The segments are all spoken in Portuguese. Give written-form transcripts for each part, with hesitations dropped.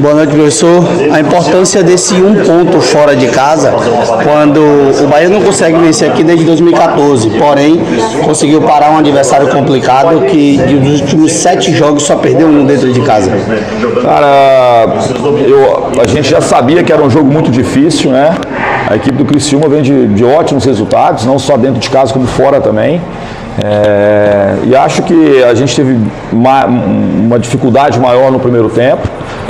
Boa noite, professor. A importância desse um ponto fora de casa, quando o Bahia não consegue vencer aqui desde 2014, porém conseguiu parar um adversário complicado que dos últimos 7 jogos só perdeu um dentro de casa. Cara, a gente já sabia que era um jogo muito difícil, né? A equipe do Criciúma vem de ótimos resultados, não só dentro de casa como fora também. E acho que a gente teve uma dificuldade maior no primeiro tempo,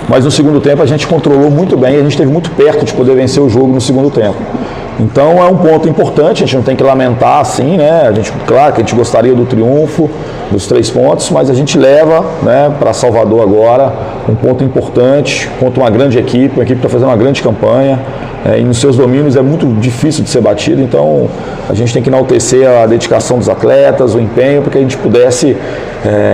mas no segundo tempo a gente controlou muito bem e a gente esteve muito perto de poder vencer o jogo no segundo tempo. Então é um ponto importante, a gente não tem que lamentar assim, né? Claro que a gente gostaria do triunfo, dos 3 pontos, mas a gente leva, né, para Salvador agora um ponto importante contra uma grande equipe, uma equipe que está fazendo uma grande campanha. E nos seus domínios é muito difícil de ser batido, então a gente tem que enaltecer a dedicação dos atletas, o empenho, para que a gente pudesse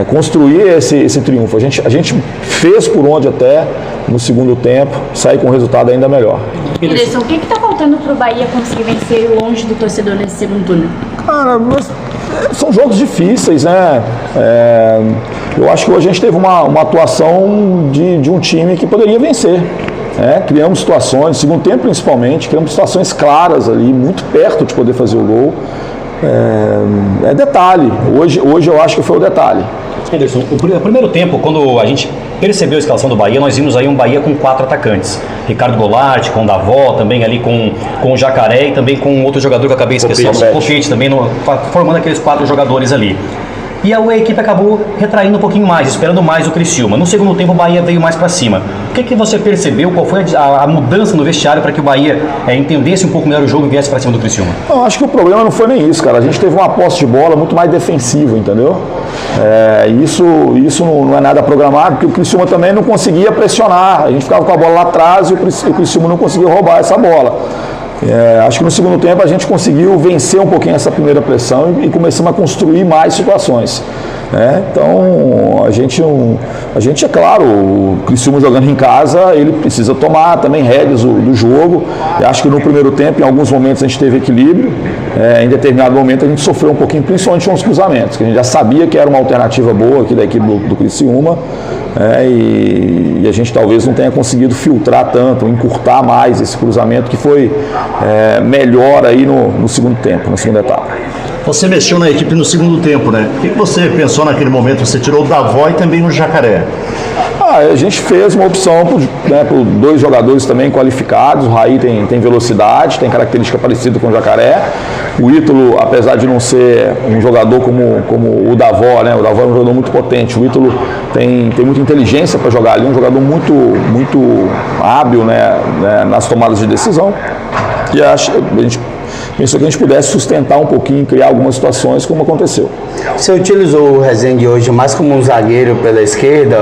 construir esse triunfo. A gente fez por onde até no segundo tempo, sair com um resultado ainda melhor. Anderson, o que está faltando para o Bahia conseguir vencer longe do torcedor nesse segundo turno? Cara, são jogos difíceis, né? Eu acho que hoje a gente teve uma atuação de um time que poderia vencer. Criamos situações, no segundo tempo principalmente, criamos situações claras ali, muito perto de poder fazer o gol. Detalhe, hoje eu acho que foi o detalhe. Anderson, o primeiro tempo, quando a gente percebeu a escalação do Bahia, nós vimos aí um Bahia com 4 atacantes. Ricardo Goulart, com o Davó, também ali com o Jacaré e também com outro jogador que eu acabei esquecendo, o Copete também, formando aqueles 4 jogadores ali. E a equipe acabou retraindo um pouquinho mais, esperando mais o Criciúma. No segundo tempo o Bahia veio mais para cima. O que você percebeu? Qual foi a mudança no vestiário para que o Bahia entendesse um pouco melhor o jogo e viesse para cima do Criciúma? Não, acho que o problema não foi nem isso, cara. A gente teve uma posse de bola muito mais defensiva, entendeu? Isso não é nada programado, porque o Criciúma também não conseguia pressionar. A gente ficava com a bola lá atrás e o Criciúma não conseguia roubar essa bola. Acho que no segundo tempo a gente conseguiu vencer um pouquinho essa primeira pressão e começamos a construir mais situações. Então a gente é claro, o Criciúma jogando em casa, ele precisa tomar também rédeas do jogo. Eu acho que no primeiro tempo, em alguns momentos a gente teve equilíbrio, em determinado momento a gente sofreu um pouquinho, principalmente com os cruzamentos, que a gente já sabia que era uma alternativa boa aqui da equipe do Criciúma, e a gente talvez não tenha conseguido filtrar tanto, encurtar mais esse cruzamento que foi melhor aí no segundo tempo, na segunda etapa. Você mexeu na equipe no segundo tempo, né? O que você pensou naquele momento? Você tirou o Davó e também o Jacaré. A gente fez uma opção por 2 jogadores também qualificados. O Raí tem velocidade, tem característica parecida com o Jacaré. O Ítalo, apesar de não ser um jogador como o Davó, né? O Davó é um jogador muito potente. O Ítalo tem muita inteligência para jogar ali, um jogador muito hábil, né, nas tomadas de decisão. E a gente pensou que a gente pudesse sustentar um pouquinho, criar algumas situações como aconteceu. Você utilizou o Rezende hoje mais como um zagueiro pela esquerda?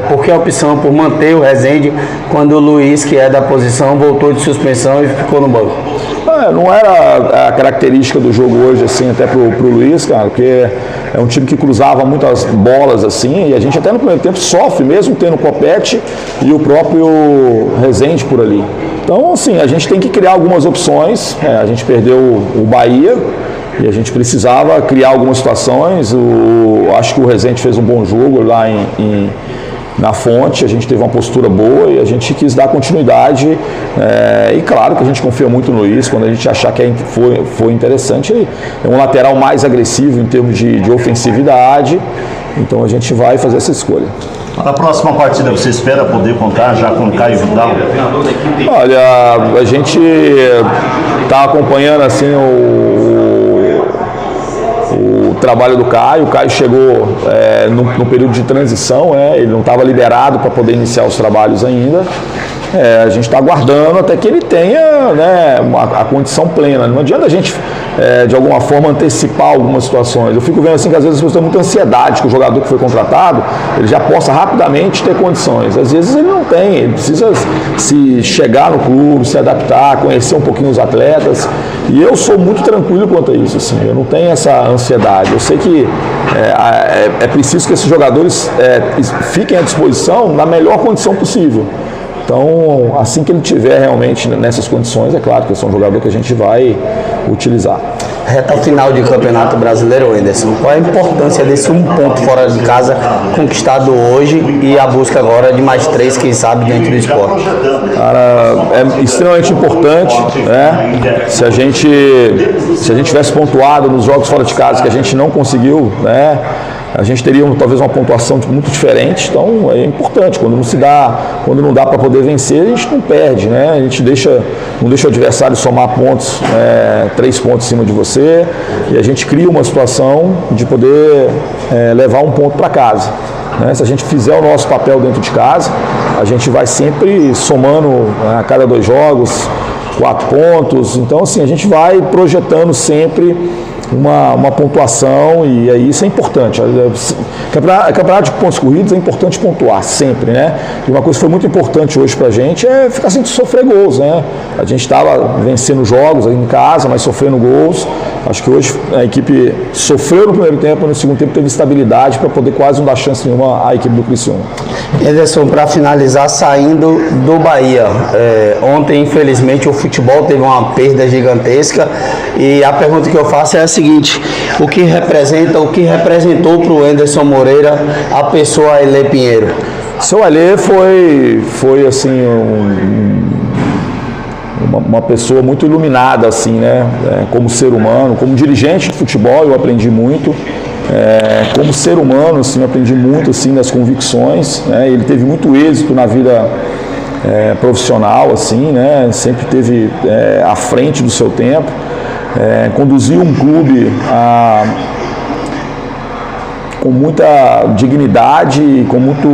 Por que a opção por manter o Rezende quando o Luiz, que é da posição, voltou de suspensão e ficou no banco? Não era a característica do jogo hoje, assim, até pro Luiz, cara, porque é um time que cruzava muitas bolas, assim, e a gente até no primeiro tempo sofre, mesmo tendo o Copete e o próprio Rezende por ali. Então, assim, a gente tem que criar algumas opções. A gente perdeu o Bahia e a gente precisava criar algumas situações. Acho que o Rezende fez um bom jogo lá na Fonte, a gente teve uma postura boa e a gente quis dar continuidade. E claro que a gente confia muito no Luiz, quando a gente achar que foi interessante, é um lateral mais agressivo em termos de ofensividade. Então a gente vai fazer essa escolha. Na próxima partida, você espera poder contar já com o Caio Vidal? Olha, a gente está acompanhando assim o trabalho do Caio. O Caio chegou no período de transição, ele não estava liberado para poder iniciar os trabalhos ainda. A gente está aguardando até que ele tenha, né, a condição plena. Não adianta a gente, de alguma forma, antecipar algumas situações. Eu fico vendo assim que às vezes as pessoas têm muita ansiedade que o jogador que foi contratado, ele já possa rapidamente ter condições. Às vezes ele não tem, ele precisa se chegar no clube, se adaptar, conhecer um pouquinho os atletas. E eu sou muito tranquilo quanto a isso, assim, eu não tenho essa ansiedade. Eu sei que é preciso que esses jogadores fiquem à disposição na melhor condição possível. Então, assim que ele tiver realmente nessas condições, é claro que esse é um jogador que a gente vai utilizar. reta final de Campeonato Brasileiro, Anderson, qual a importância desse 1 ponto fora de casa conquistado hoje e a busca agora de mais 3, quem sabe, dentro do esporte? Cara, é extremamente importante, né? Se a gente tivesse pontuado nos jogos fora de casa que a gente não conseguiu, né? A gente teria talvez uma pontuação muito diferente, então é importante. Quando não dá para poder vencer, a gente não perde, né? A gente não deixa o adversário somar pontos, 3 pontos em cima de você, e a gente cria uma situação de poder levar 1 ponto para casa. Né? Se a gente fizer o nosso papel dentro de casa, a gente vai sempre somando a cada 2 jogos 4 pontos. Então, assim, a gente vai projetando sempre uma pontuação, e aí isso é importante. Campeonato de pontos corridos é importante pontuar sempre, né? E uma coisa que foi muito importante hoje pra gente é ficar sem sofrer gols, né? A gente estava vencendo jogos em casa, mas sofrendo gols. Acho que hoje a equipe sofreu no primeiro tempo, no segundo tempo teve estabilidade para poder quase não dar chance nenhuma à equipe do Criciúma. Ederson, para finalizar, saindo do Bahia, ontem infelizmente o futebol teve uma perda gigantesca, e a pergunta que eu faço é a seguinte: o que representou para o Anderson Moreira a pessoa Ailê Pinheiro? Seu Ailê foi assim uma pessoa muito iluminada, assim, né? Como ser humano, como dirigente de futebol eu aprendi muito. Como ser humano, assim, eu aprendi muito, assim, das convicções, né? Ele teve muito êxito na vida profissional, assim, né? Sempre esteve à frente do seu tempo, conduziu um clube com muita dignidade e com muita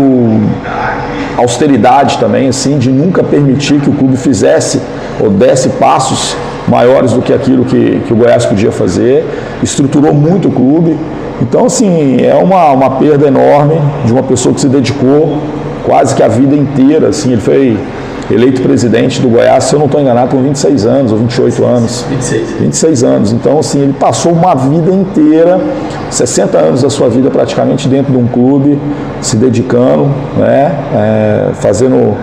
austeridade também, assim, de nunca permitir que o clube fizesse ou desse passos maiores do que aquilo que o Goiás podia fazer. Estruturou muito o clube. Então, assim, é uma perda enorme de uma pessoa que se dedicou quase que a vida inteira, assim. Ele foi eleito presidente do Goiás, se eu não estou enganado, com 26 anos ou 28 anos. 26 anos. Então, assim, ele passou uma vida inteira, 60 anos da sua vida praticamente dentro de um clube, se dedicando, né, fazendo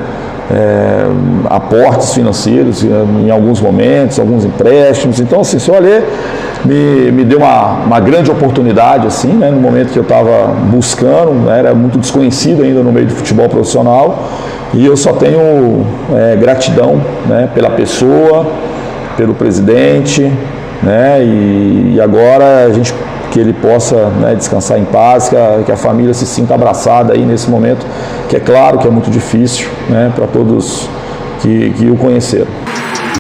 aportes financeiros em alguns momentos, alguns empréstimos. Então, assim, se eu olhar, me deu uma grande oportunidade, assim, né, no momento que eu estava buscando, né, era muito desconhecido ainda no meio do futebol profissional, e eu só tenho gratidão, né, pela pessoa, pelo presidente, né, e agora que ele possa, né, descansar em paz, que a família se sinta abraçada aí nesse momento, que é claro que é muito difícil, né, para todos que o conheceram.